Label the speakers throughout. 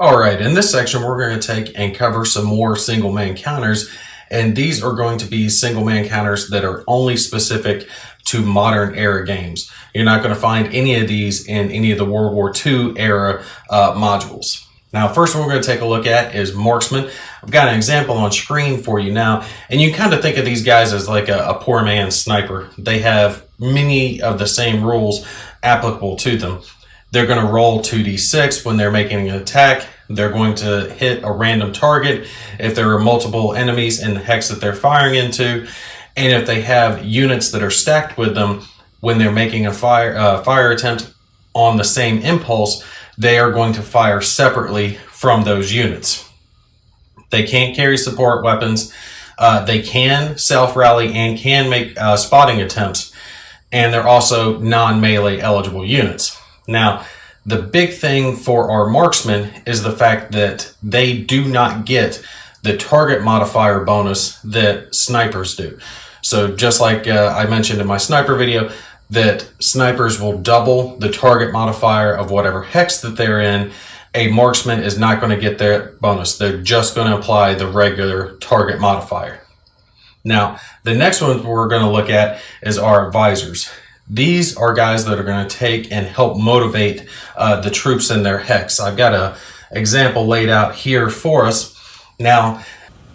Speaker 1: All right, in this section, we're going to take and cover some more single man counters, and these are going to be single man counters that are only specific to modern era games. You're not going to find any of these in any of the World War II era modules. Now, first one we're going to take a look at is Marksman. I've got an example on screen for you now, and you kind of think of these guys as like a poor man's sniper. They have many of the same rules applicable to them. They're going to roll 2d6 when they're making an attack. They're going to hit a random target if there are multiple enemies in the hex that they're firing into. And if they have units that are stacked with them when they're making a fire attempt on the same impulse, they are going to fire separately from those units. They can't carry support weapons. They can self-rally and can make spotting attempts. And they're also non-melee eligible units. Now, the big thing for our marksmen is the fact that they do not get the target modifier bonus that snipers do. So just like I mentioned in my sniper video, that snipers will double the target modifier of whatever hex that they're in. A marksman is not going to get their bonus. They're just going to apply the regular target modifier. Now, the next one we're going to look at is our advisors. These are guys that are going to take and help motivate the troops in their hex. I've got an example laid out here for us. Now,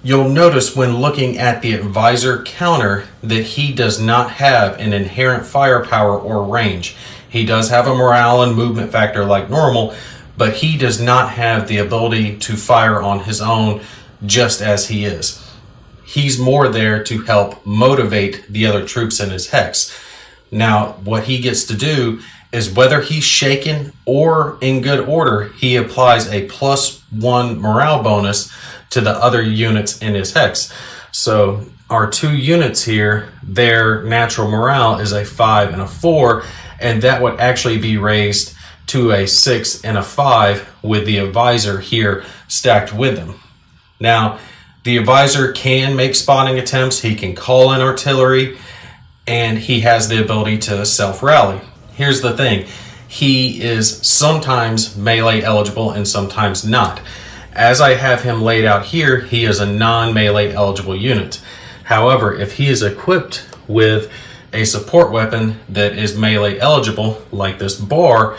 Speaker 1: you'll notice when looking at the advisor counter that he does not have an inherent firepower or range. He does have a morale and movement factor like normal, but he does not have the ability to fire on his own just as he is. He's more there to help motivate the other troops in his hex. Now, what he gets to do is whether he's shaken or in good order, he applies a +1 morale bonus to the other units in his hex. So our two units here, their natural morale is a 5 and a 4, and that would actually be raised to a 6 and a 5 with the advisor here stacked with them. Now, the advisor can make spotting attempts, he can call in artillery, and he has the ability to self-rally. Here's the thing, he is sometimes melee eligible and sometimes not. As I have him laid out here, he is a non-melee eligible unit. However, if he is equipped with a support weapon that is melee eligible, like this bar,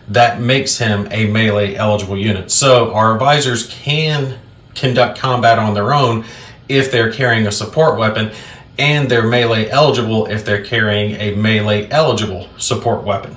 Speaker 1: that makes him a melee eligible unit. So our advisors can conduct combat on their own if they're carrying a support weapon, and they're melee eligible if they're carrying a melee eligible support weapon.